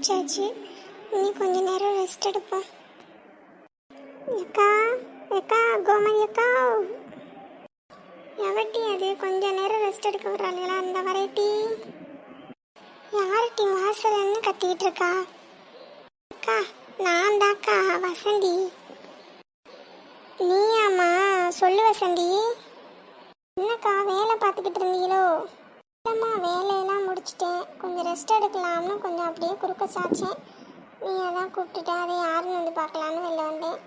முடிச்சாச்சு. இனி கொஞ்ச நேரம் ரெஸ்ட் எடுப்போம். அக்கா அக்கா கோமதி அக்கா, எவட்டி அது கொஞ்ச நேரம் ரெஸ்ட் எடுக்க வர்றாங்களா? அந்த வரைட்டி யார்ட்டி வாசல்னு கத்திக்கிட்டு இருக்கா? அக்கா நான் தாக்கா வசந்தி. நீயாம்மா? சொல்லு வசந்தி. என்னக்கா வேலை பார்த்துக்கிட்டு இருந்தீங்களோ? இல்லைம்மா, வேலையெல்லாம் முடிச்சிட்டேன். கொஞ்சம் ரெஸ்ட் எடுக்கலாம்னு கொஞ்சம் அப்படியே குறுக்க சாச்சேன். நீ அதான் கூப்பிட்டுட்ட, அதை யாருன்னு வந்து பார்க்கலான்னு வெளில வந்தேன்.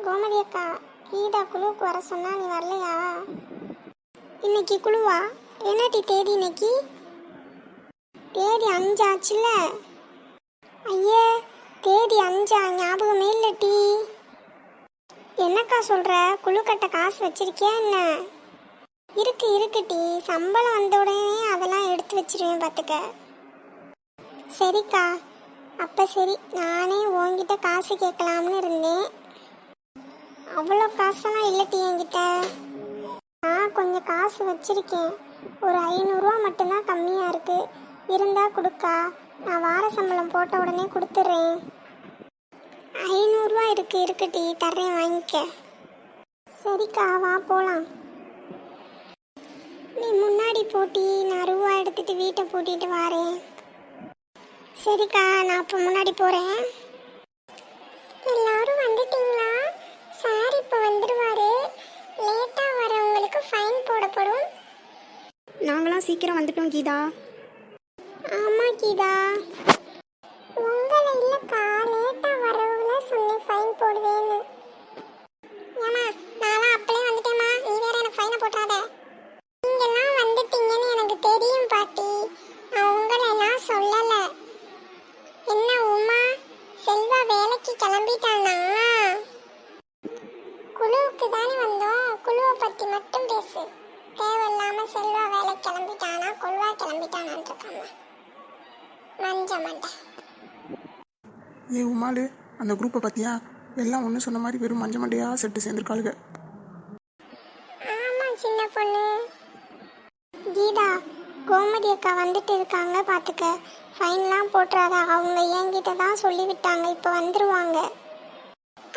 கோமதி அக்கா, கீதா குழுவுக்கு வர சொன்னா நீ வரலையா? இன்னைக்கு குழுவா? என்னடி தேதி இன்னைக்கு? தேதி 5 ஆச்சுல்ல? ஐயே, தேதி 5 ஞாபகமே இல்லட்டி. என்னக்கா சொல்ற? குழு கட்ட காசு வச்சிருக்கியா என்ன? இருக்குட்டி, சம்பளம் வந்த உடனே அதெல்லாம் எடுத்து வச்சிருவேன் பார்த்துக்க. சரிக்கா, அப்போ சரி. நானே உன்கிட்ட காசு கேட்கலாம்னு இருந்தேன். அவ்வளோ காசெல்லாம் இல்லட்டி என்கிட்ட. நான் கொஞ்சம் காசு வச்சிருக்கேன். ஒரு 500 ரூபா மட்டும்தான் கம்மியாக இருக்கு. இருந்தா கொடுக்கா, நான் வார சம்பளம் போட்ட உடனே கொடுத்துட்றேன். 500 ரூபா இருக்குட்டி, தர்றேன், வாங்கிக்க. சரிக்கா, வா போகலாம். நீ முன்னாடி போட்டி, நான் ரூபா எடுத்துட்டு வீட்டை பூட்டிட்டு வாரேன். சரிக்கா, நான் இப்போ முன்னாடி போகிறேன். எல்லாரும் வந்துட்டீங்களா? சார் இப்போ வந்துடுவாரு. லேட்டாக வரவங்களுக்கு ஃபைன் போடப்படும். நாங்களாம் சீக்கிரம் வந்துட்டோம் கீதா. ஆமாம் கீதா. உங்களை இல்லைக்கா, லேட்டாக வரவங்கள சொல்லி ஃபைன் போடுவேன்னு. ஏமா, நான்லாம் அப்பளே வந்துட்டேம்மா. நீ வேற எனக்கு ஃபைனை போட்டாத. நீங்கெல்லாம் வந்துட்டீங்கன்னு எனக்கு தெரியும் பாட்டி. நான் உங்களெல்லாம் சொல்லலை. என்ன உமா, செல்வா வேலைக்கு கிளம்பிட்டானா? குழுவுக்கு தானே வந்தோம். குழுவை பற்றி மட்டும் பேசு. தேவையில்லாமல் செல்வா வேலைக்கு கிளம்பிட்டானா கொள்வா கிளம்பிட்டானான் இருக்காம மஞ்ச மண்டை. ஏ உமாலு, அந்த குரூப்பை பார்த்தியா? எல்லாம் ஒன்று சொன்ன மாதிரி வெறும் மஞ்ச மண்டையா செட்டு சேர்ந்துருக்காளுங்க. ஆமாம் சின்ன பொண்ணு. கீதா, கோமதி அக்கா வந்துட்டு இருக்காங்க பார்த்துக்க. ஃபைன்லாம் போட்டுறாதா. அவங்க என்கிட்ட தான் சொல்லிவிட்டாங்க, இப்போ வந்துடுவாங்க.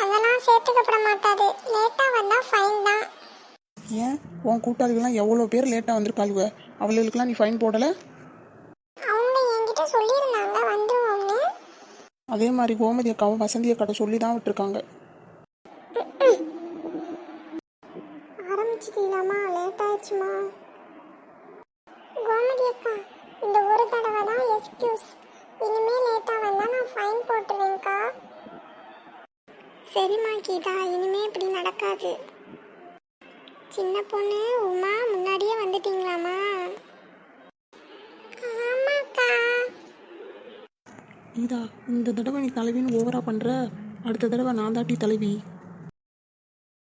அதெல்லாம் சேர்த்துக்கப்பட மாட்டாது. லேட்டாக வந்தால் ஃபைன் தான். ஏன் உன் கூட்டாளிகள்லாம் எவ்வளோ பேர் லேட்டாக வந்திருக்காளுவ? அவளுக்கெல்லாம் நீ ஃபைன் போடலை? அவங்க என்கிட்ட சொல்லியிருந்தாங்க வந்துடுவோம்னு. அதே மாதிரி கோமதி அக்காவும் வசந்தி அக்காட்ட சொல்லி தான் விட்டுருக்காங்க. ஆரம்பிச்சிட்டீங்களாம்மா? லேட் ஆயிடுச்சுமா. கோமதி அக்கா, இந்த ஒரு தடவை தான் எக்ஸ்கியூஸ். இனிமேல் லேட்டாக வந்தால் நான் ஃபைன் போட்டுருவேங்க்கா. சரிம்மா கீதா, இனிமே இப்படி நடக்காது. சின்ன பொண்ணு உமா, முன்னாடியே வந்துட்டீங்களாம்மா? ஆமாக்கா. கீதா, இந்த தடவை நீ தலைவின்னு ஓவரா பண்ணுற. அடுத்த தடவை நான் தாட்டி தலைவி.